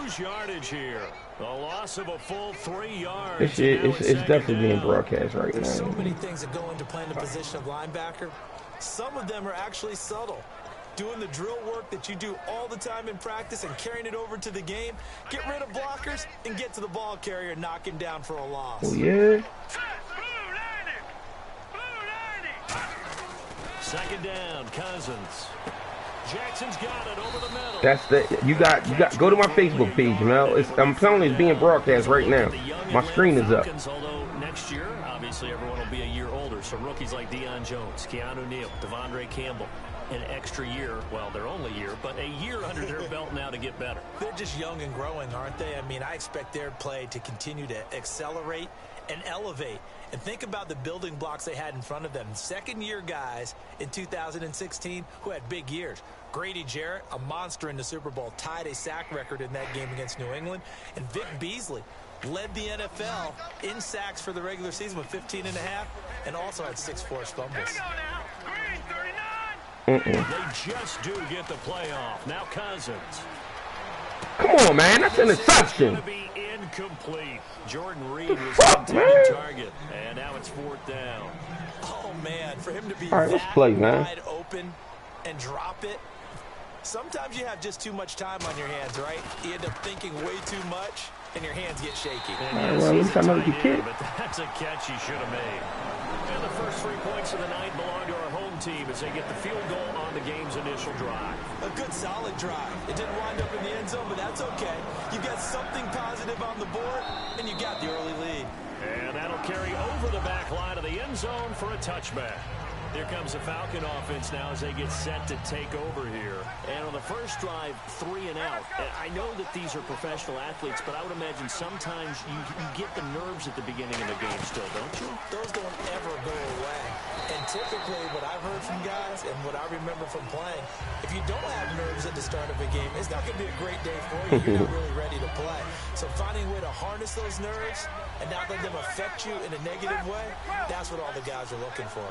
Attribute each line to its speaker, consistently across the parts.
Speaker 1: lose yardage here. A loss of a full 3 yards.
Speaker 2: This shit, it's definitely being broadcast right now.
Speaker 3: There's so many things that go into playing the position of linebacker. Some of them are actually subtle. Doing the drill work that you do all the time in practice and carrying it over to the game. Get rid of blockers and get to the ball carrier and knock him down for a loss.
Speaker 2: Oh, yeah.
Speaker 1: Second down, Cousins. Jackson's got it over the middle.
Speaker 2: That's the you got go to my Facebook page, Mel. I'm telling you, it's being broadcast right now. My screen is up.
Speaker 1: Although next year, obviously, everyone will be a year older. So rookies like Deion Jones, Keanu Neal, Devondre Campbell, an extra year. Well, they're only a year, but a year under their belt now to get better.
Speaker 3: They're just young and growing, aren't they? I mean, I expect their play to continue to accelerate and elevate. And think about the building blocks they had in front of them. Second-year guys in 2016 who had big years. Grady Jarrett, a monster in the Super Bowl, tied a sack record in that game against New England. And Vic Beasley led the NFL in sacks for the regular season with 15 and a half and also had 6 forced fumbles.
Speaker 1: They just do get the playoff. Now Cousins.
Speaker 2: Come on, man. That's an interception.
Speaker 1: Be incomplete. Jordan Reed was the intended target, and now it's 4th down.
Speaker 3: Oh man, for him to be
Speaker 2: wide
Speaker 3: open and drop it. Sometimes you have just too much time on your hands, right? You end up thinking way too much, and your hands get shaky.
Speaker 2: Well, at least I know you can.
Speaker 1: But that's a catch he should have made. And the first 3 points of the night belong to our home team as they get the field goal on the game's initial drive.
Speaker 3: A good, solid drive. It didn't wind up in the end zone, but that's okay. You got something positive on the board, and you got the early lead.
Speaker 1: And that'll carry over the back line of the end zone for a touchback. Here comes the Falcon offense now as they get set to take over here. And on the first drive, 3 and out. I know that these are professional athletes, but I would imagine sometimes you get the nerves at the beginning of the game still, don't you?
Speaker 3: Those don't ever go away. And typically what I've heard from guys and what I remember from playing, if you don't have nerves at the start of a game, it's not going to be a great day for you. You're not really ready to play. So finding a way to harness those nerves and not let them affect you in a negative way, that's what all the guys are looking for.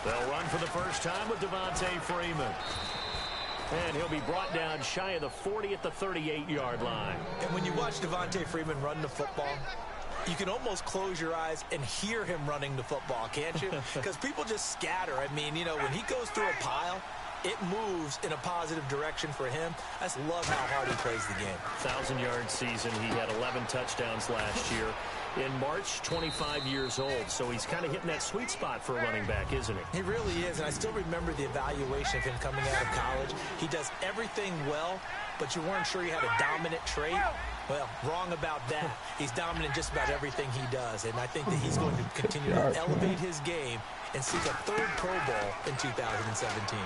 Speaker 1: They'll run for the first time with Devontae Freeman. And he'll be brought down shy of the 40 at the 38-yard line.
Speaker 3: And when you watch Devontae Freeman run the football, you can almost close your eyes and hear him running the football, can't you? Because people just scatter. I mean, you know, when he goes through a pile, it moves in a positive direction for him. I just love how hard he plays the game.
Speaker 1: 1,000-yard season. He had 11 touchdowns last year. In March, 25 years old. So he's kind of hitting that sweet spot for a running back, isn't he?
Speaker 3: He really is. And I still remember the evaluation of him coming out of college. He does everything well, but you weren't sure he had a dominant trait. Well, wrong about that. He's dominant just about everything he does. And I think that he's going to continue to elevate his game and seek a 3rd Pro Bowl in 2017.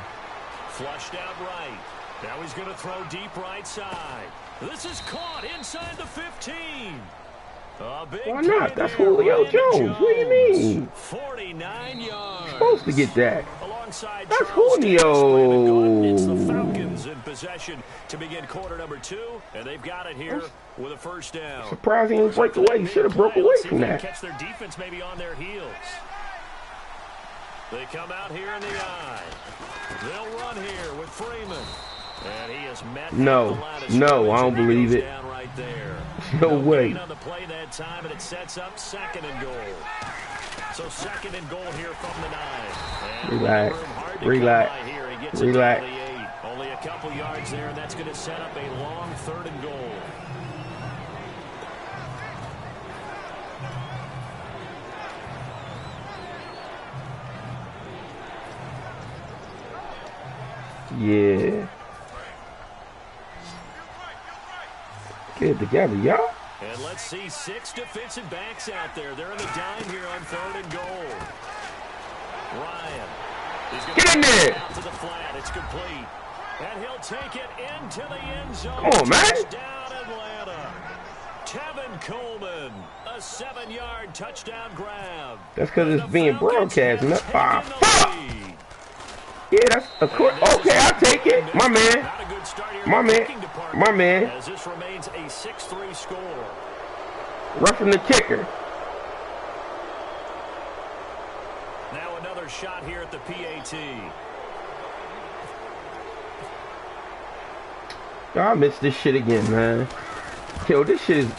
Speaker 1: Flushed out right. Now he's going to throw deep right side. This is caught inside the 15.
Speaker 2: Why not? That's Julio Jones. What do you mean?
Speaker 1: 49 yards.
Speaker 2: You're supposed to get that.
Speaker 1: Alongside
Speaker 2: that's Julio.
Speaker 1: It's the Falcons in possession to begin quarter number 2, and they've got it here with a first down.
Speaker 2: Surprising he didn't break away. He should have broke away from that.
Speaker 1: Catch their defense maybe on their heels. They come out here in the eye. They'll run here with Freeman. And he is met.
Speaker 2: No, I don't believe it.
Speaker 1: Right there.
Speaker 2: No way.
Speaker 1: On the play that time, and it sets up 2nd and goal. So 2nd and goal here from the 9.
Speaker 2: Relax. Relax.
Speaker 1: Only a couple yards there, and that's going to set up a long 3rd and goal.
Speaker 2: Yeah. Get it together, y'all.
Speaker 1: And let's see 6 defensive backs out there. They're in the dime here on 3rd and goal. Ryan.
Speaker 2: Get in there.
Speaker 1: Out to the flat. It's complete. And he'll take it into the end zone.
Speaker 2: Come on, man.
Speaker 1: Down Atlanta. Tevin Coleman. A 7-yard touchdown grab.
Speaker 2: That's because it's being broadcast. Fuck. Yeah, that's a quick. Okay, I'll take it. My man. My man.
Speaker 1: As this remains a 6-3 score.
Speaker 2: Roughing the kicker.
Speaker 1: Now another shot here at the PAT.
Speaker 2: I missed this shit again, man. Yo, this shit is...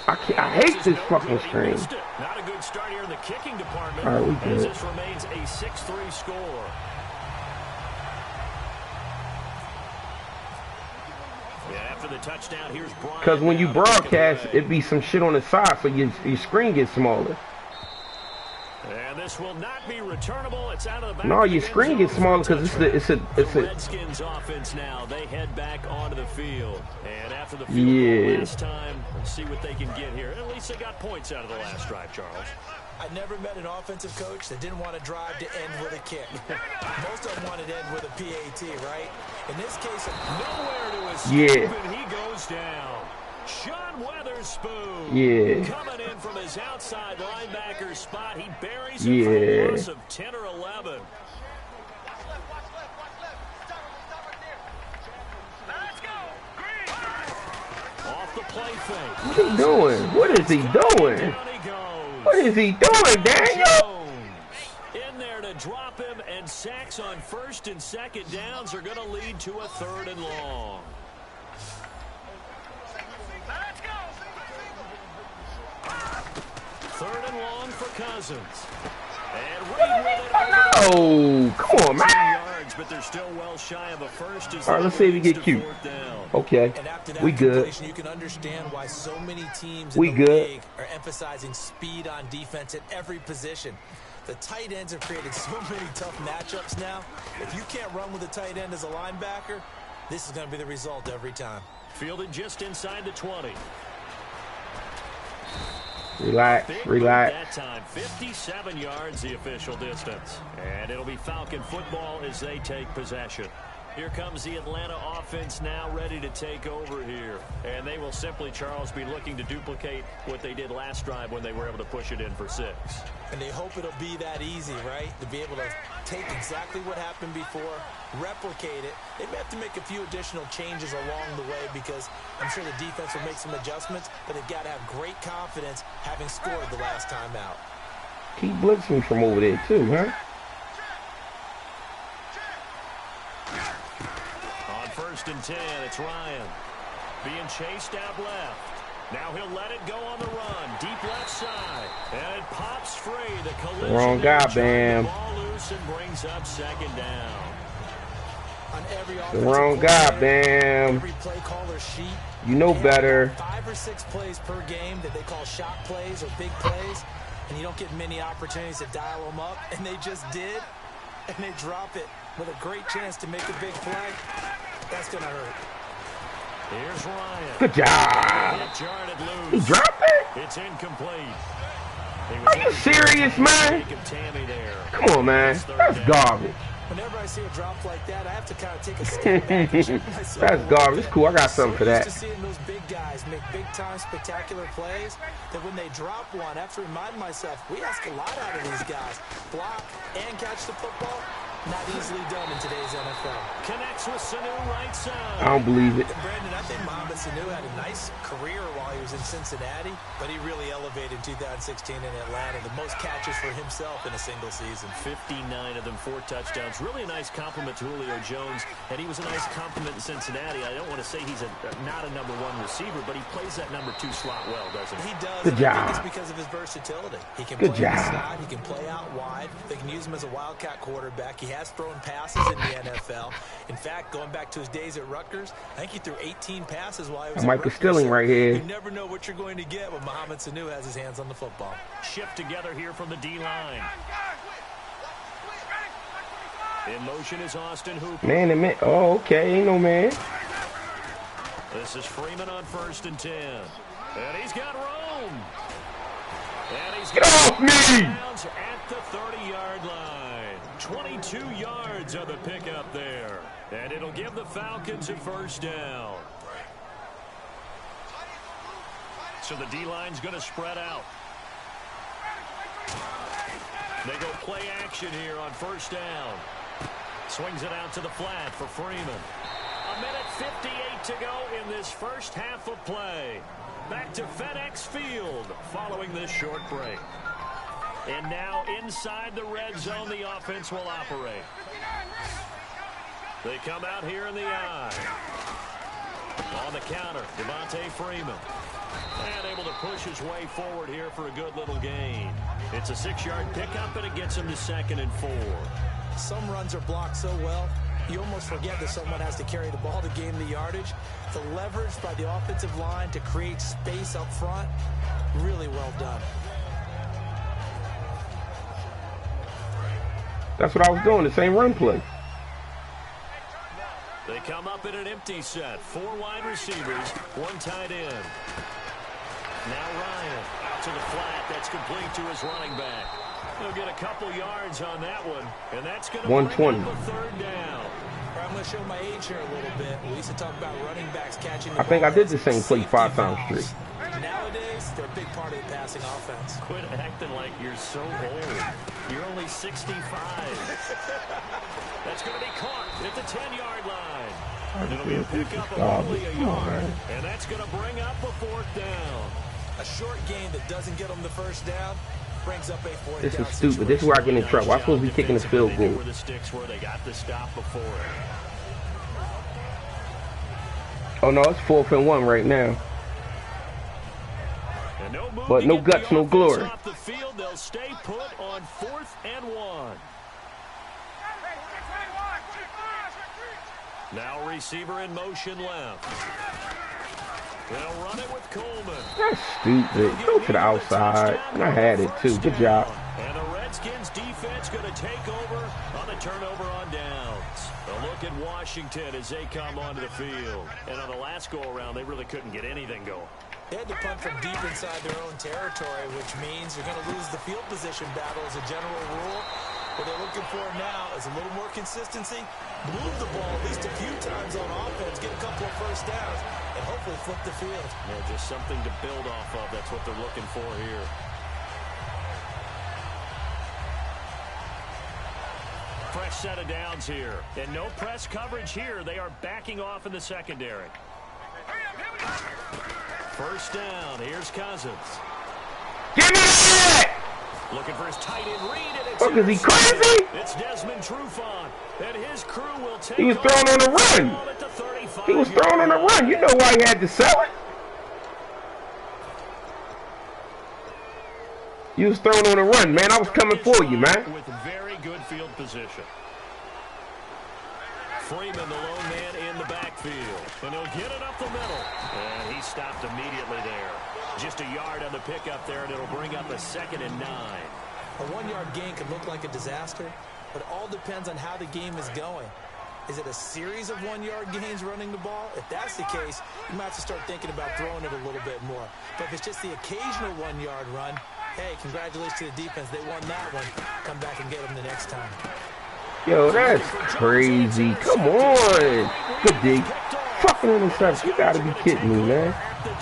Speaker 2: I hate this fucking screen.
Speaker 1: Not a good start here in the kicking department.
Speaker 2: All right, we
Speaker 1: as
Speaker 2: good.
Speaker 1: this remains a 6-3 score. Yeah, after the touchdown, here's Brian.
Speaker 2: Because when you broadcast, it be some shit on the side, so your screen gets smaller.
Speaker 1: And this will not be returnable. It's out of the back.
Speaker 2: No, your screen gets smaller because it's a
Speaker 1: Redskins offense now. They head back onto the field. And after the field goal last time, let's see what they can get here. At least they got points out of the last drive, Charles.
Speaker 3: I never met an offensive coach that didn't want to drive to end with a kick. Most of them wanted to end with a PAT, right? In this case,
Speaker 1: nowhere to escape, and he goes down. Sean Weatherspoon coming in from his outside linebacker spot. He buries him for a loss of 10 or 11. Off the play fake.
Speaker 2: What is he doing? What is he doing? What is he doing, Daniel?
Speaker 1: In there to drop him, and sacks on first and second downs are going to lead to a 3rd and long. Third and long for Cousins. And Reed with it.
Speaker 2: No! Come on, man.
Speaker 1: Yards, but they're still well shy of a first.
Speaker 2: All right, let's see if we get cute. Okay, we good.
Speaker 3: You can understand why so many teams
Speaker 2: in the league
Speaker 3: are emphasizing speed on defense at every position. The tight ends have created so many tough matchups now. If you can't run with a tight end as a linebacker, this is going to be the result every time.
Speaker 1: Fielded just inside the 20.
Speaker 2: Relax, relax.
Speaker 1: That time, 57 yards the official distance. And it'll be Falcon football as they take possession. Here comes the Atlanta offense now ready to take over here. And they will simply, Charles, be looking to duplicate what they did last drive when they were able to push it in for 6.
Speaker 3: And they hope it'll be that easy, right? To be able to take exactly what happened before, replicate it. They may have to make a few additional changes along the way because I'm sure the defense will make some adjustments, but they've got to have great confidence having scored the last time out.
Speaker 2: Keep blitzing from over there too, huh?
Speaker 1: On 1st and 10, it's Ryan. Being chased out left. Now he'll let it go on the run. Deep left side. And it pops free. The collision.
Speaker 2: Wrong guy, Bam.
Speaker 1: Ball loose and brings up 2nd down.
Speaker 3: On every
Speaker 2: the wrong guy, Bam.
Speaker 3: Every play caller sheet.
Speaker 2: You know better.
Speaker 3: 5 or 6 plays per game that they call shot plays or big plays. And you don't get many opportunities to dial them up. And they just did. And they drop it with a great chance to make a big play. That's going to hurt.
Speaker 1: Here's Ryan.
Speaker 2: Good job. He dropped it?
Speaker 1: It's incomplete.
Speaker 2: Are you serious, man? Come on, man. That's garbage.
Speaker 3: Whenever I see a drop like that, I have to kind of take a step back and check myself.
Speaker 2: That's garbage. It's cool. I got something for that.
Speaker 3: I'm so used to seeing those big guys make big-time spectacular plays that when they drop one, I have to remind myself, we ask a lot out of these guys. Block and catch the football. Not easily done in today's NFL.
Speaker 1: Connects with Sanu right side.
Speaker 2: I don't believe it.
Speaker 3: Brandon, I think Mohamed Sanu had a nice career while he was in Cincinnati, but he really elevated in 2016 in Atlanta. The most catches for himself in a single season.
Speaker 1: 59 of them, 4 touchdowns. Really a nice compliment to Julio Jones, and he was a nice compliment in Cincinnati. I don't want to say he's not a number 1 receiver, but he plays that number 2 slot well, doesn't he?
Speaker 3: He does.
Speaker 2: Good job.
Speaker 3: I think it's because of his versatility. He can play in the slot. He can play out wide. They can use him as a wildcat quarterback. He has thrown passes in the NFL. In fact, going back to his days at Rutgers, I think he threw 18 passes while he was at
Speaker 2: Michael
Speaker 3: Rutgers.
Speaker 2: Stilling right here.
Speaker 3: You never know what you're going to get when Mohamed Sanu has his hands on the football.
Speaker 1: Shift together here from the D-line. In motion is Austin Hooper.
Speaker 2: Man. Oh, okay. Ain't no man.
Speaker 1: This is Freeman on 1st and 10. And he's got room. And he's
Speaker 2: Get off me!
Speaker 1: At the 30-yard line. 22 yards of the pickup there. And it'll give the Falcons a 1st down. So the D-line's going to spread out. They go play action here on 1st down. Swings it out to the flat for Freeman. 1:58 to go in this first half of play. Back to FedEx Field following this short break. And now inside the red zone, the offense will operate. They come out here in the I. On the counter, Devontae Freeman. And able to push his way forward here for a good little gain. It's a 6-yard pickup, and it gets him to 2nd and 4.
Speaker 3: Some runs are blocked so well, you almost forget that someone has to carry the ball to gain the yardage. The leverage by the offensive line to create space up front, really well done.
Speaker 2: That's what I was doing, the same run play.
Speaker 1: They come up in an empty set. 4 wide receivers, 1 tight end. Now Ryan out to the flat. That's complete to his running back. He'll get a couple yards on that one, and that's going to bring up a 3rd down.
Speaker 3: I'm going to show my age here a little bit. We used to talk about running backs catching the
Speaker 2: I think I
Speaker 3: ball
Speaker 2: did the
Speaker 3: as
Speaker 2: same play 5 times
Speaker 3: valves.
Speaker 2: straight.
Speaker 3: Nowadays, they're a big part of the passing offense.
Speaker 1: Quit acting like you're so old. You're only 65. That's going to be caught at the 10-yard line. And it'll be a pickup of only a yard. And that's going to bring up a 4th down.
Speaker 3: A short gain that doesn't get them the 1st down brings up a 4th down.
Speaker 2: This is stupid. This is where I get in trouble. I'm supposed to be kicking the field goal.
Speaker 1: Where the sticks were, they got the stop before it.
Speaker 2: Oh no, it's 4th and 1 right now. But no guts, no glory.
Speaker 1: Off the field, they'll stay put on 4th and 1. Now receiver in motion left. They'll run it with Coleman.
Speaker 2: That's stupid. Go to the outside. I had it too. Good job.
Speaker 1: And the Redskins defense going to take over on the turnover on downs. A look at Washington as they come onto the field. And on the last go-around, they really couldn't get anything going.
Speaker 3: They had to punt from deep inside their own territory, which means you're going to lose the field position battle as a general rule. What they're looking for now is a little more consistency, move the ball at least a few times on offense, get a couple of 1st downs, and hopefully flip the field.
Speaker 1: Yeah, just something to build off of. That's what they're looking for here. Fresh set of downs here. And no press coverage here. They are backing off in the secondary. 1st down. Here's Cousins.
Speaker 2: Give me that!
Speaker 1: Looking for his tight end read, and it's
Speaker 2: Fuck, is he crazy?
Speaker 1: It's Desmond Trufant, and his crew will take.
Speaker 2: He was thrown on the run. He was thrown on the run. You know why he had to sell it? You was thrown on the run, man. I was coming for you, man.
Speaker 1: With very good field position. Freeman, the lone man in the backfield. And he'll get it up the middle. And he stopped immediately there. Just a yard on the pickup there, and it'll bring up a 2nd and 9.
Speaker 3: A 1-yard gain can look like a disaster, but it all depends on how the game is going. Is it a series of 1-yard gains running the ball? If that's the case, you might have to start thinking about throwing it a little bit more. But if it's just the occasional 1-yard run, hey, congratulations to the defense. They won that one. Come back and get them the next time.
Speaker 2: Yo, that's crazy. Come on. Good D. Fucking interception. You gotta be kidding me, man.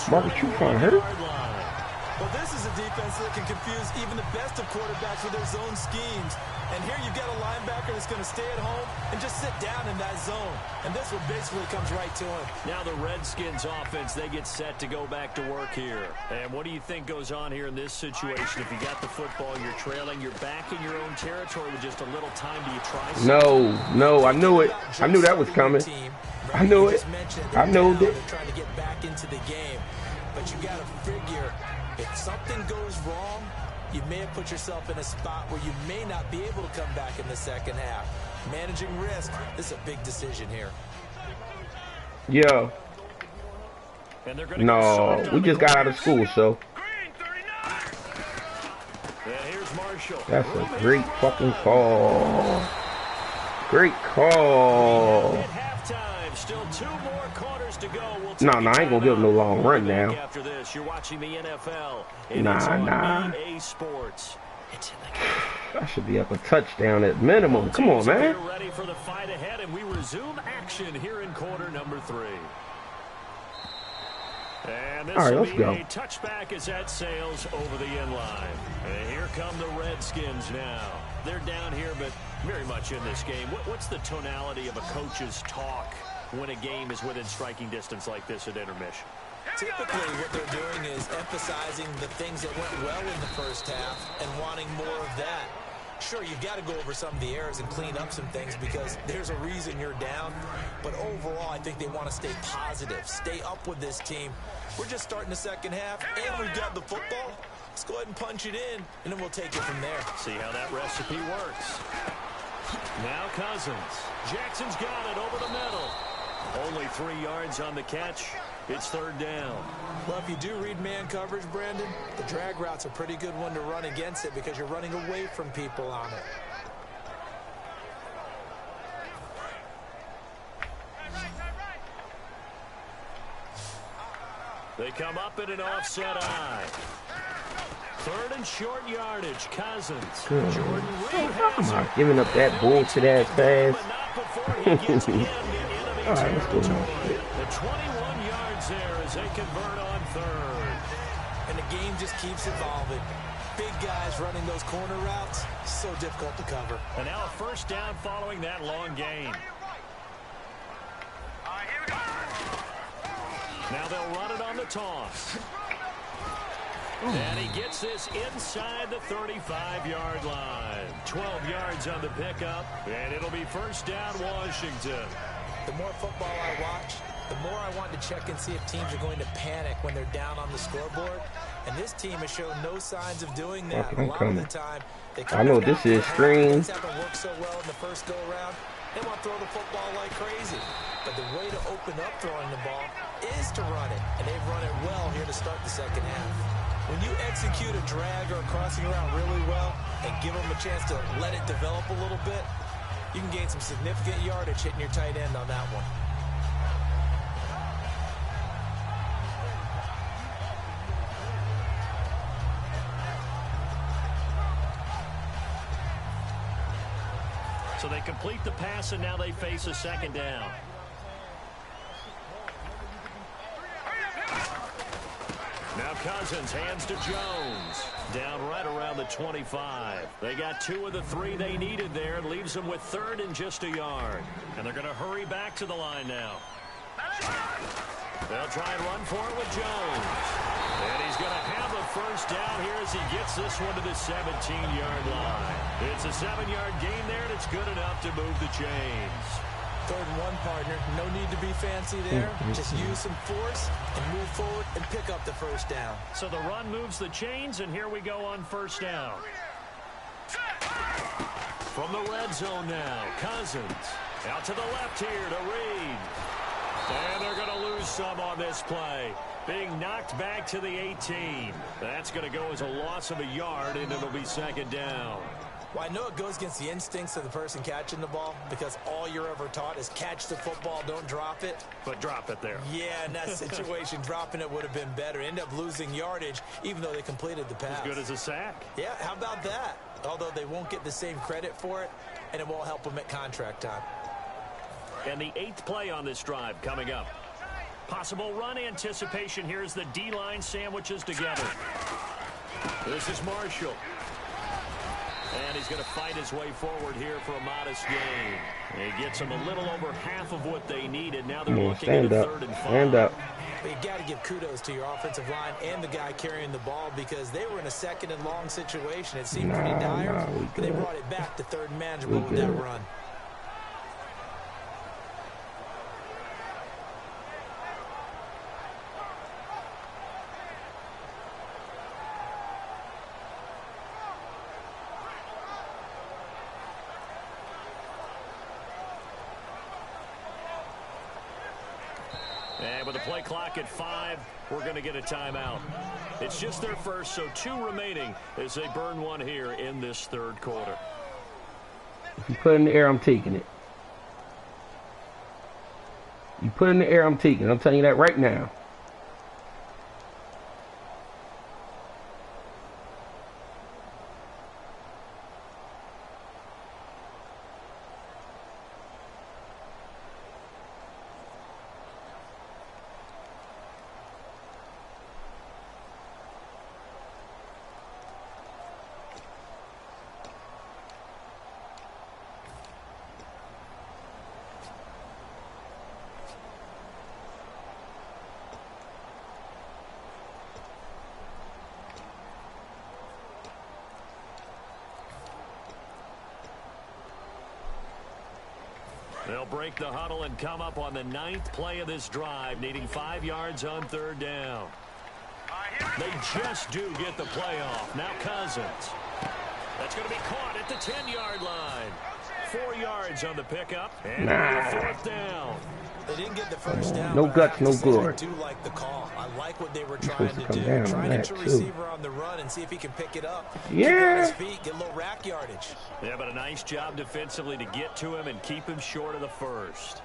Speaker 2: Marcus Trufant hurt?
Speaker 3: Well, this is a defense that can confuse even the best of quarterbacks with their zone schemes. And here you've got a linebacker that's going to stay at home and just sit down in that zone. And this one basically comes right to him.
Speaker 1: Now the Redskins offense, they get set to go back to work here. And what do you think goes on here in this situation? If you got the football, you're trailing, you're back in your own territory with just a little time. Do you try something?
Speaker 2: No, I knew it. I knew that was coming. I knew it. I knew it.
Speaker 3: They're trying to get back into the game. But you got to figure, if something goes wrong, you may have put yourself in a spot where you may not be able to come back in the 2nd half. Managing risk, this is a big decision here.
Speaker 2: Yo. No, we just got out of school, so. That's a great fucking call. Great call.
Speaker 1: Still 2 more quarters to go.
Speaker 2: No, I ain't gonna give him no long run now.
Speaker 1: After this, you're watching the NFL.
Speaker 2: Nah.
Speaker 1: EA Sports. It's in the
Speaker 2: I should be up a touchdown at minimum. Come on, man.
Speaker 1: We're ready for the fight ahead, and we resume action here in quarter number 3. And this
Speaker 2: all right,
Speaker 1: will
Speaker 2: let's
Speaker 1: be
Speaker 2: go.
Speaker 1: A touchback as that sails over the end line. And here come the Redskins now. They're down here, but very much in this game. What's the tonality of a coach's talk when a game is within striking distance like this at intermission?
Speaker 3: Typically, what they're doing is emphasizing the things that went well in the 1st half and wanting more of that. Sure, you've got to go over some of the errors and clean up some things because there's a reason you're down. But overall, I think they want to stay positive, stay up with this team. We're just starting the second half, and we've got the football. Let's go ahead and punch it in, and then we'll take it from there.
Speaker 1: See how that recipe works. Now Cousins. Jackson's got it over the middle. Only 3 yards on the catch. It's third down.
Speaker 3: Well, if you do read man coverage, Brandon, the drag route's a pretty good one to run against it because you're running away from people on it.
Speaker 1: They come up in an offset eye. Third and short yardage. Cousins.
Speaker 2: Good.
Speaker 1: Jordan Reed
Speaker 2: Come
Speaker 1: has
Speaker 2: on,
Speaker 1: it.
Speaker 2: giving up that bullshit ass pass.
Speaker 1: But not before he gets in the enemy
Speaker 2: All right, let's go now.
Speaker 1: territory. The 21 yards there as they convert on third.
Speaker 3: And the game just keeps evolving. Big guys running those corner routes, so difficult to cover.
Speaker 1: And now a first down following that long gain. Now they'll run it on the toss. And he gets this inside the 35-yard line. 12 yards on the pickup, and it'll be first down Washington.
Speaker 3: The more football I watch, the more I want to check and see if teams are going to panic when they're down on the scoreboard. And this team has shown no signs of doing that.
Speaker 2: Okay,
Speaker 3: a lot of the time, they
Speaker 2: I know this is screen.
Speaker 3: haven't worked so well in the first go-around. They want to throw the football like crazy. But the way to open up throwing the ball is to run it. And they've run it well here to start the second half. When you execute a drag or a crossing route really well and give them a chance to let it develop a little bit, you can gain some significant yardage hitting your tight end on that one.
Speaker 1: So they complete the pass, and now they face a second down. Now Cousins hands to Jones. Down right around the 25. They got 2 of the 3 they needed there. Leaves them with third and just a yard. And they're going to hurry back to the line now. They'll try and run for it with Jones. And he's going to have a first down here as he gets this one to the 17-yard line. It's a 7-yard gain there, and it's good enough to move the chains.
Speaker 3: 3rd and 1, partner. No need to be fancy there. Just use some force and move forward and pick up the first down.
Speaker 1: So the run moves the chains, and here we go on first down. From the red zone now, Cousins. Out to the left here to Reed. And they're going to lose some on this play. Being knocked back to the 18. That's going to go as a loss of a yard, and it'll be second down.
Speaker 3: Well, I know it goes against the instincts of the person catching the ball because all you're ever taught is catch the football, don't drop it.
Speaker 1: But drop it there.
Speaker 3: Yeah, in that situation, dropping it would have been better. End up losing yardage, even though they completed the pass.
Speaker 1: As good as a sack.
Speaker 3: Yeah, how about that? Although they won't get the same credit for it, and it won't help them at contract time.
Speaker 1: And the 8th play on this drive coming up. Possible run anticipation here as the D-line sandwiches together. This is Marshall. And he's going to fight his way forward here for a modest gain. He gets them a little over half of what they needed. Now they're looking at a 3rd and 5.
Speaker 2: Stand up.
Speaker 3: But you got to give kudos to your offensive line and the guy carrying the ball because they were in a 2nd and long situation. It seemed pretty dire, but they brought it back to 3rd and manageable with that run.
Speaker 1: And with the play clock at 5, we're going to get a timeout. It's just their first, so 2 remaining as they burn one here in this 3rd quarter.
Speaker 2: If you put it in the air, I'm taking it. You put it in the air, I'm taking it. I'm telling you that right now.
Speaker 1: break the huddle and come up on the 9th play of this drive, needing 5 yards on 3rd down. They just do get the play off. Now Cousins. That's going to be caught at the 10-yard line. 4 yards on the pickup, and 4th down.
Speaker 3: They didn't get the first down.
Speaker 2: No guts, no glory.
Speaker 3: I do like the call. I like what they were trying to do. Trying to get your receiver on the run and see if he can pick it up.
Speaker 2: Yeah.
Speaker 3: Keep on his feet, get a little rack yardage.
Speaker 1: Yeah, but a nice job defensively to get to him and keep him short of the first.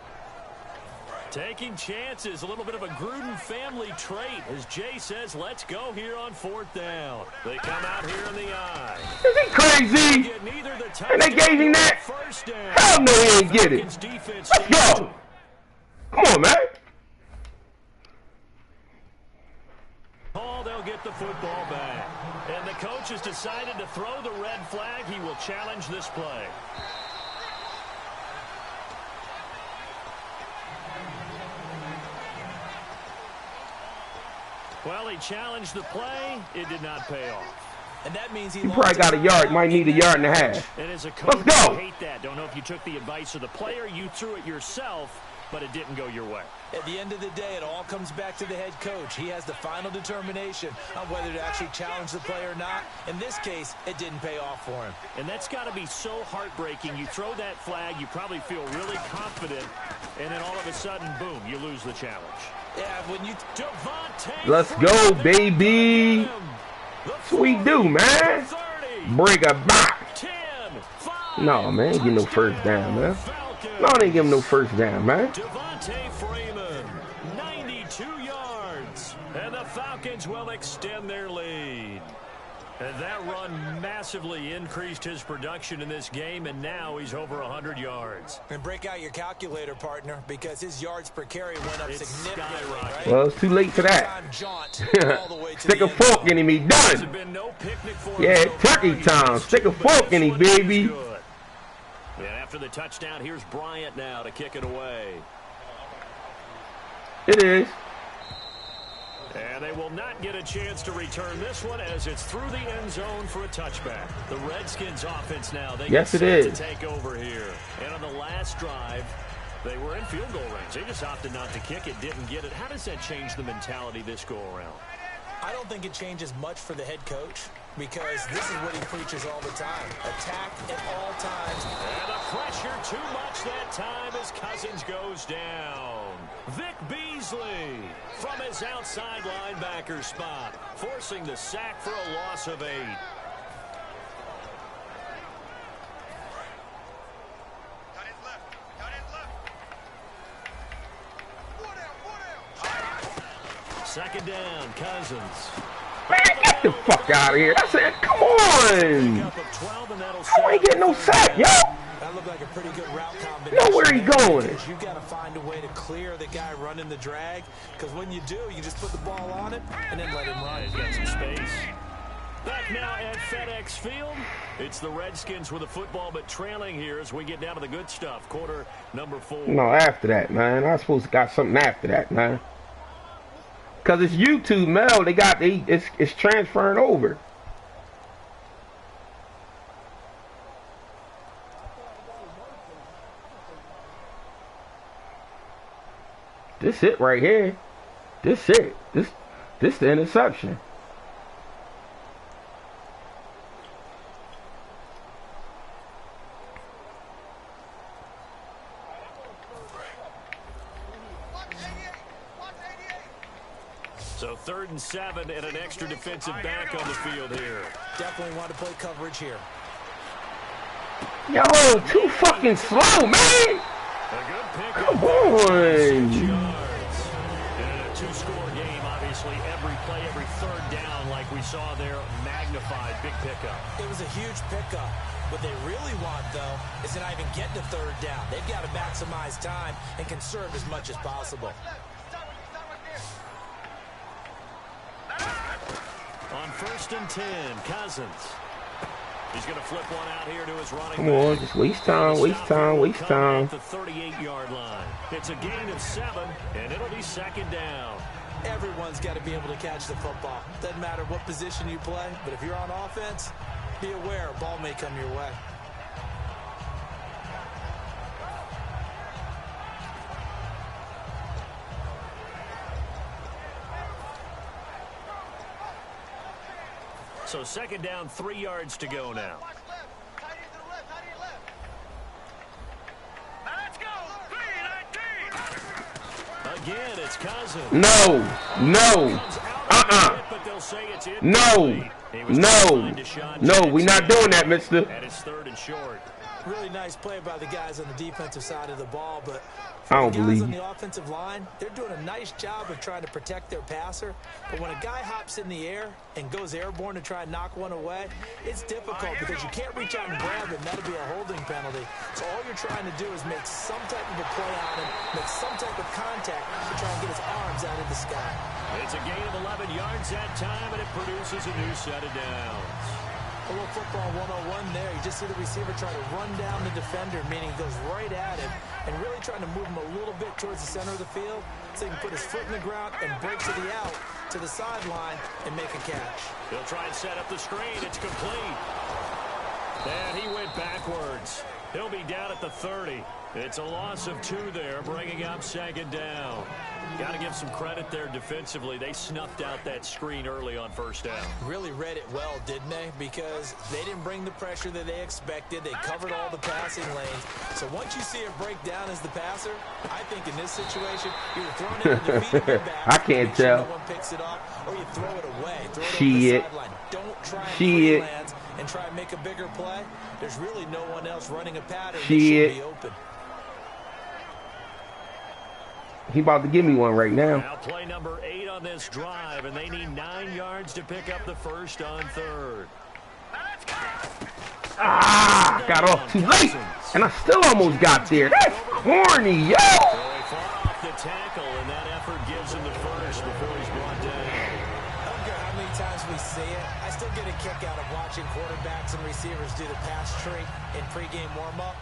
Speaker 1: Taking chances, a little bit of a Gruden family trait. As Jay says, let's go here on 4th down. They come out here in the eye.
Speaker 2: Is he crazy? And they gave him that? Hell no, he ain't get it. Let's go. Come on, man.
Speaker 1: They'll get the football back. And the coach has decided to throw the red flag. He will challenge this play. Well, he challenged the play. It did not pay off.
Speaker 3: And that means he
Speaker 2: probably got a yard. Might need a yard and a half.
Speaker 1: And as a coach,
Speaker 2: let's go.
Speaker 1: I hate that. Don't know if you took the advice of the player. You threw it yourself, but it didn't go your way.
Speaker 3: At the end of the day, it all comes back to the head coach. He has the final determination on whether to actually challenge the play or not. In this case, it didn't pay off for him.
Speaker 1: And that's got to be so heartbreaking. You throw that flag, you probably feel really confident, and then all of a sudden, boom, you lose the challenge.
Speaker 3: Yeah, when you...
Speaker 2: Let's go, baby. That's what we do, man. Break a box. No, man, ain't get no first down, man. No, they ain't give him no first down, man.
Speaker 1: Devontae Freeman, 92 yards. And the Falcons will extend their lead. And that run massively increased his production in this game, and now he's over 100 yards.
Speaker 3: And break out your calculator, partner, because his yards per carry went up significantly. Right?
Speaker 2: Well, it's too late for that. Stick a fork in him, he done. Yeah, turkey time. Stick a fork in him, baby.
Speaker 1: And after the touchdown, here's Bryant now to kick it away.
Speaker 2: It is.
Speaker 1: And they will not get a chance to return this one as it's through the end zone for a touchback. The Redskins offense now. They
Speaker 2: yes, it is.
Speaker 1: To take over here. And on the last drive, they were in field goal range. They just opted not to kick it, didn't get it. How does that change the mentality this go around?
Speaker 3: I don't think it changes much for the head coach because this is what he preaches all the time. Attack at all times.
Speaker 1: And the pressure too much that time as Cousins goes down. Vic Beasley from his outside linebacker spot, forcing the sack for a loss of 8. Second down, Cousins.
Speaker 2: Man, get the fuck out of here. I said, come on. I ain't getting no sack, yo.
Speaker 3: That looked like a pretty good route combination.
Speaker 2: Know where he going.
Speaker 3: You got to find a way to clear the guy running the drag, because when you do, you just put the ball on it and then let him run.
Speaker 1: He's got some space. Back now at FedEx Field. It's the Redskins with the football, but trailing here as we get down to the good stuff. Quarter number 4.
Speaker 2: No, after that, man. I supposed to got something after that, man. Because it's YouTube, Mel. It's transferring over. This it right here. This it. This the interception.
Speaker 1: So 3rd and 7 and an extra defensive back on the field here.
Speaker 3: Definitely want to play coverage here.
Speaker 2: Yo, too fucking slow, man. Come on.
Speaker 1: In a 2-score game, obviously, every play, every 3rd down, like we saw there, magnified, big pickup.
Speaker 3: It was a huge pickup. What they really want, though, is to not even get to 3rd down. They've got to maximize time and conserve as much as possible.
Speaker 1: On 1st and 10, Cousins. He's going to flip one out here to his running back.
Speaker 2: Come on, just waste time, waste time, waste time.
Speaker 1: At the 38-yard line. It's a gain of 7, and it'll be 2nd down.
Speaker 3: Everyone's got to be able to catch the football. Doesn't matter what position you play, but if you're on offense, be aware a ball may come your way.
Speaker 1: So second down, 3 yards to go now. Again, it's Cousins.
Speaker 2: No. No, we're not doing that, mister.
Speaker 1: And it's 3rd and short.
Speaker 3: Really nice play by the guys on the defensive side of the ball, but
Speaker 2: I don't
Speaker 3: the guys
Speaker 2: believe
Speaker 3: on
Speaker 2: you.
Speaker 3: the offensive line, they're doing a nice job of trying to protect their passer. But when a guy hops in the air and goes airborne to try and knock one away, it's difficult because you can't reach out and grab him. That'll be a holding penalty. So all you're trying to do is make some type of a play on him, make some type of contact to try and get his arms out of the sky.
Speaker 1: It's a gain of 11 yards that time, and it produces a new set of downs.
Speaker 3: A little football 101 there. You just see the receiver try to run down the defender, meaning he goes right at him and really trying to move him a little bit towards the center of the field so he can put his foot in the ground and break to the out, to the sideline, and make a catch.
Speaker 1: He'll try and set up the screen. It's complete. And he went backwards. He'll be down at the 30. It's a loss of 2 there, bringing up second down. Got to give some credit there defensively. They snuffed out that screen early on first down.
Speaker 3: Really read it well, didn't they? Because they didn't bring the pressure that they expected. They covered all the passing lanes. So once you see it break down as the passer, I think in this situation, you're throwing it in the feet of your back.
Speaker 2: I can't tell.
Speaker 3: No one picks it off, or you throw it away. Throw it over
Speaker 2: Shit.
Speaker 3: the sideline. Don't try and
Speaker 2: Shit.
Speaker 3: freelance and try and make a bigger play. There's really no one else running a pattern that
Speaker 2: Shit.
Speaker 3: should be open.
Speaker 2: He about to give me one right now.
Speaker 1: Now play number 8 on this drive, and they need 9 yards to pick up the first on 3rd.
Speaker 2: Ah, got off too late, and I still almost got there. That's corny, yo.
Speaker 1: So they fought off the tackle, and that effort gives him the first before he's brought down.
Speaker 3: I don't care how many times we see it. I still get a kick out of watching quarterbacks and receivers do the pass tree in pregame warm-up.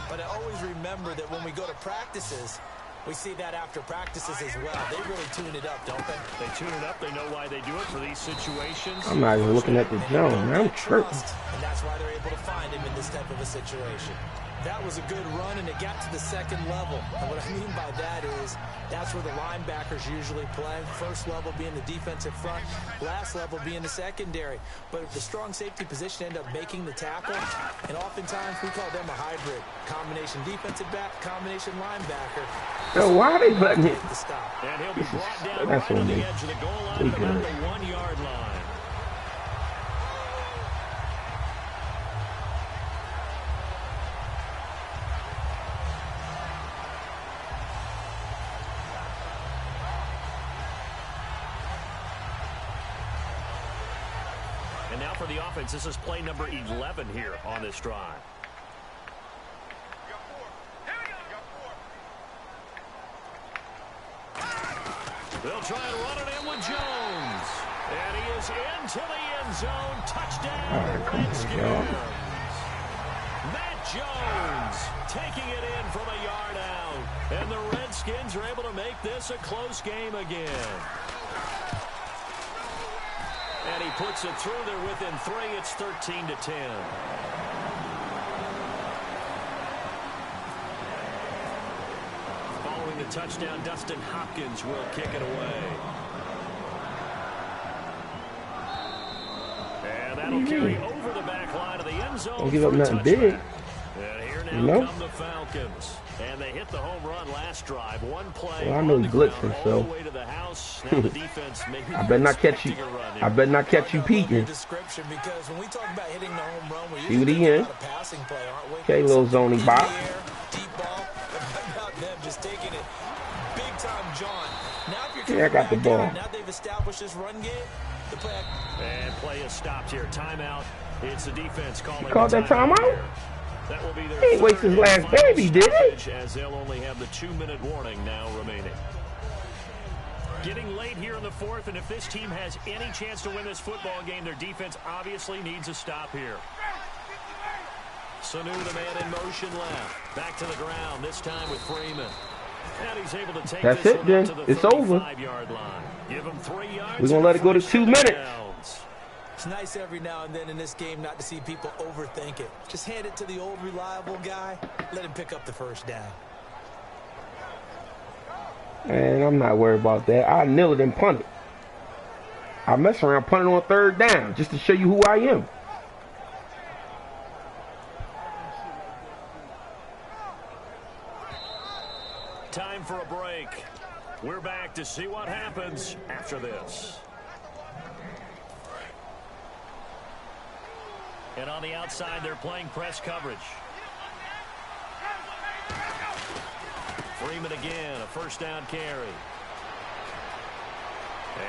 Speaker 3: But I always remember that when we go to practices, we see that after practices as well. They really tune it up, don't they?
Speaker 1: They tune it up. They know why they do it for these situations.
Speaker 2: I'm not even looking at the zone, man. I'm tripping.
Speaker 3: And that's why they're able to find him in this type of a situation. That was a good run, and it got to the second level. And what I mean by that is that's where the linebackers usually play. First level being the defensive front, last level being the secondary. But the strong safety position end up making the tackle, and oftentimes we call them a hybrid. Combination defensive back, combination linebacker.
Speaker 2: Yo, why are they letting it?
Speaker 1: And he'll be brought down
Speaker 2: That's
Speaker 1: right on
Speaker 2: on
Speaker 1: the
Speaker 2: me.
Speaker 1: edge of the goal line at about the 1-yard line. And now for the offense, this is play number 11 here on this drive. They'll try and run it in with Jones. And he is into the end zone. Touchdown, Redskins. Matt Jones taking it in from a yard out. And the Redskins are able to make this a close game again. And he puts it through there within 3. It's 13-10. Following the touchdown, Dustin Hopkins will kick it away. And that'll carry over the back line of the end zone.
Speaker 2: Don't give up nothing big.
Speaker 1: And here now come the Falcons. And they hit the home run last drive. One play.
Speaker 2: Well, I know he's blitzing, so I better not catch you. I better not catch you peeking.
Speaker 3: Description, because when we talk about hitting the home run, we're
Speaker 2: See what he in.
Speaker 3: passing play, aren't we?
Speaker 2: Okay, little zony bop.
Speaker 3: Deep ball. About them just taking it big time, John. Now if you're
Speaker 2: Yeah, I got the ball.
Speaker 3: now they've established this run game. The play.
Speaker 1: And play is stopped here. Timeout. It's the defense calling.
Speaker 2: You called that timeout?
Speaker 1: That will be their
Speaker 2: He ain't waste his last baby, did he?
Speaker 1: as they'll only have the 2-minute warning now remaining. Getting late here in the 4th, and if this team has any chance to win this football game, their defense obviously needs a stop here. Sanu, the man in motion left. Back to the ground, this time with Freeman. And he's able to take
Speaker 2: That's
Speaker 1: this
Speaker 2: it,
Speaker 1: one
Speaker 2: then.
Speaker 1: up to the
Speaker 2: It's over.
Speaker 1: 35-yard line. Give him 3 yards.
Speaker 2: We're going to let it go to 2 minutes.
Speaker 3: It's nice every now and then in this game not to see people overthink it. Just hand it to the old reliable guy. Let him pick up the first down.
Speaker 2: Man, I'm not worried about that. I nil it and punt it. I mess around punting on third down just to show you who I am.
Speaker 1: Time for a break. We're back to see what happens after this. And on the outside, they're playing press coverage. Freeman again, a first down carry.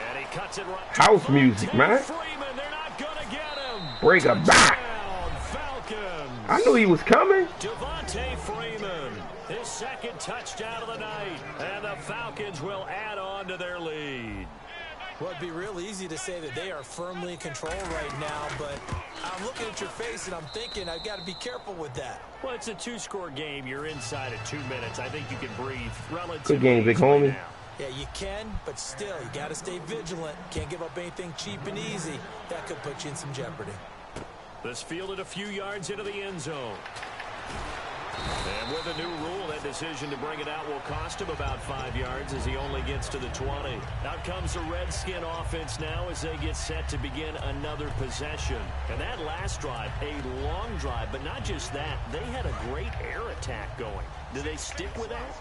Speaker 1: And he cuts it right.
Speaker 2: House music, man.
Speaker 1: Freeman, they're not gonna get him.
Speaker 2: Break a back.
Speaker 1: Falcons.
Speaker 2: I knew he was coming.
Speaker 1: Devontae Freeman, his second touchdown of the night. And the Falcons will add on to their lead.
Speaker 3: Well, it'd be real easy to say that they are firmly in control right now, but I'm looking at your face and I'm thinking I've got to be careful with that.
Speaker 1: Well, it's a two-score game. You're inside at 2 minutes. I think you can breathe relatively.
Speaker 2: Good game, big homie.
Speaker 1: Now.
Speaker 3: Yeah, you can, but still, you got to stay vigilant. Can't give up anything cheap and easy. That could put you in some jeopardy.
Speaker 1: This fielded a few yards into the end zone. And with a new rule, that decision to bring it out will cost him about 5 yards as he only gets to the 20. Out comes the Redskin offense now as they get set to begin another possession. And that last drive, a long drive, but not just that. They had a great air attack going. Do they stick with that?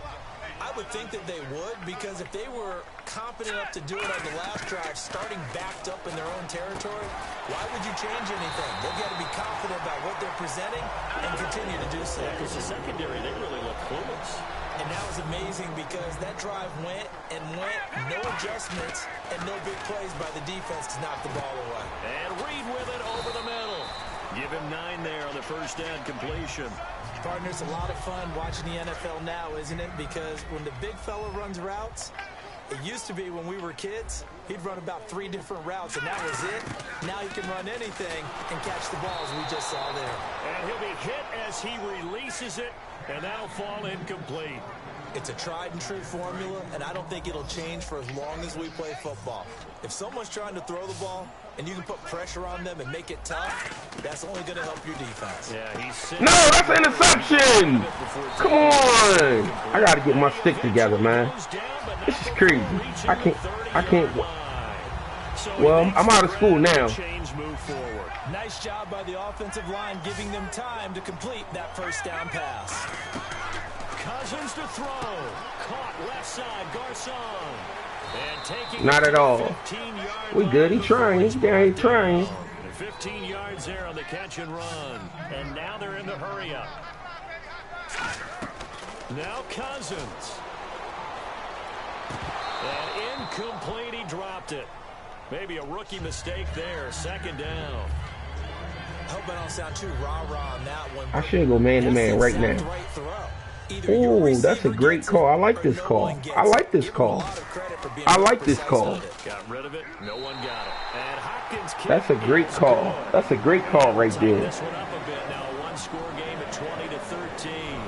Speaker 3: I would think that they would, because if they were confident enough to do it on the last drive, starting backed up in their own territory, why would you change anything? They've got to be confident about what they're presenting and continue to do so.
Speaker 1: Yeah, because the secondary, they really look clueless.
Speaker 3: And that was amazing because that drive went and went, no adjustments, and no big plays by the defense to knock the ball away.
Speaker 1: And Reed with it over the middle. Give him 9 there on the first down completion.
Speaker 3: Partner, it's a lot of fun watching the NFL now, isn't it? Because when the big fella runs routes, it used to be when we were kids, he'd run about 3 different routes, and that was it. Now he can run anything and catch the balls we just saw there.
Speaker 1: And he'll be hit as he releases it, and that'll fall incomplete.
Speaker 3: It's a tried-and-true formula, and I don't think it'll change for as long as we play football. If someone's trying to throw the ball, and you can put pressure on them and make it tough, that's only going to help your defense.
Speaker 1: Yeah, he's
Speaker 2: No, that's an interception. Come on. I got to get my stick together, man. This is crazy. I can't. Well, I'm out of school now.
Speaker 3: Nice job by the offensive line, giving them time to complete that first down pass.
Speaker 1: Cousins to throw. Caught left side, Garcon. And taking
Speaker 2: Not at all. We good. He trying. Yeah, he trying.
Speaker 1: 15 yards there on the catch and run. And now they're in the hurry up. Now Cousins. And incomplete. He dropped it. Maybe a rookie mistake there. Second down.
Speaker 3: Hope I don't sound too rah-rah on that one.
Speaker 2: I should go man-to-man right now. Oh, that's a great call. I like this call. I like this call. I like this call.
Speaker 1: Got rid of it. No one got it. And Hopkins.
Speaker 2: That's a great call. That's a great call right there.
Speaker 1: This one up a bit now. A one-score game at 20-13.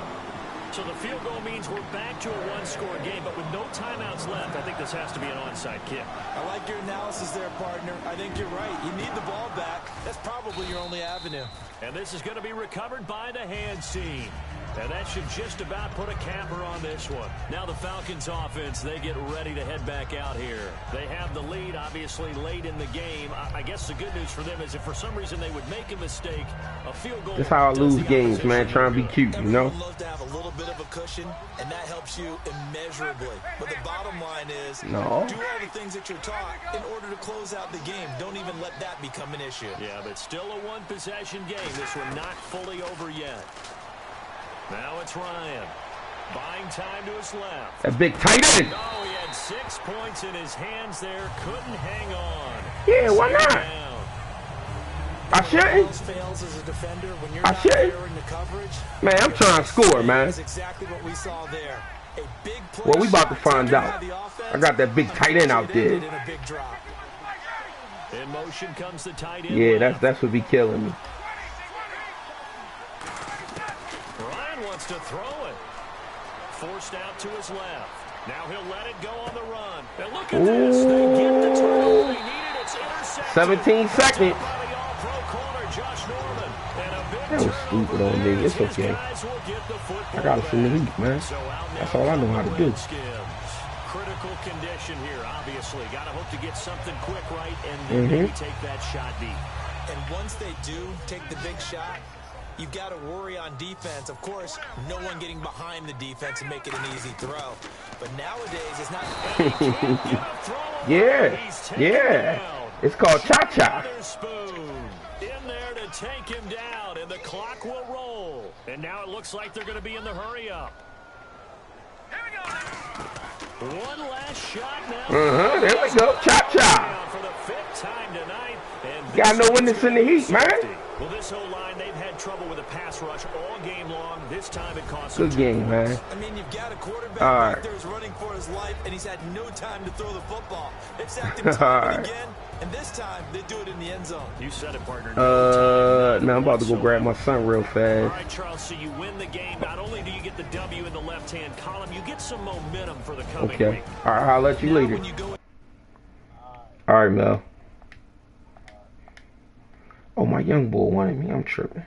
Speaker 1: So the field goal means we're back to a one-score game, but with no timeouts left, I think this has to be an onside kick.
Speaker 3: I like your analysis there, partner. I think you're right. You need the ball back. That's probably your only avenue.
Speaker 1: And this is going to be recovered by the hands team. And that should just about put a capper on this one. Now the Falcons offense, they get ready to head back out here. They have the lead, obviously, late in the game. I guess the good news for them is if for some reason they would make a mistake, a field goal.
Speaker 2: That's how I lose games, man, trying to be cute, you know?
Speaker 3: Everyone loves to have a little bit of a cushion, and that helps you immeasurably. But the bottom line is, do all the things that you're taught in order to close out the game. Don't even let that become an issue.
Speaker 1: Yeah, but still a one-possession game. This one not fully over yet. Now it's Ryan. Buying time to his left.
Speaker 2: That big tight end.
Speaker 1: Oh, he had 6 points in his hands there. Couldn't hang on.
Speaker 2: Yeah, why not? I shouldn't. I shouldn't. Man, I'm trying to score, man. Well, we about to find out. I got that big tight end out there.
Speaker 1: In motion comes the tight end.
Speaker 2: Yeah, that's what be killing me.
Speaker 1: Wants to throw it. Forced out to his left. Now he'll let it go on the run. And look at this. They get the turnover they needed. It's intercepted.
Speaker 2: 17 seconds.
Speaker 1: That
Speaker 2: was stupid on me. It's okay. I got us in the heat, man. That's all I know how to do.
Speaker 1: Critical condition here, obviously. Got to hook to get something quick right and then maybe take that shot deep.
Speaker 3: And once they do take the big shot, you've got to worry on defense. Of course, no one getting behind the defense and make it an easy throw. But nowadays, it's not.
Speaker 2: Yeah. It's called cha-cha.
Speaker 1: In there to take him down, and the clock will roll. And now it looks like they're going to be in the hurry-up. One last shot now.
Speaker 2: There we go. Cha-cha.
Speaker 1: For the 5th time tonight.
Speaker 2: Got no witness in the heat, man.
Speaker 1: Well, this whole line, they've had trouble with a pass rush all game long. This time it costs
Speaker 2: good game, man.
Speaker 3: I mean, you've got a quarterback back there who's running for his life, and he's had no time to throw the football. They've sacked him time again, and this time they do it in the end zone.
Speaker 1: You said it, partner.
Speaker 2: Now I'm about to go grab my son real fast.
Speaker 1: All right, Charles, so you win the game. Not only do you get the W in the left-hand column, you get some momentum for the coming week.
Speaker 2: All right, I'll let you later. All right, Mel. Oh, my young boy wanted me. I'm tripping.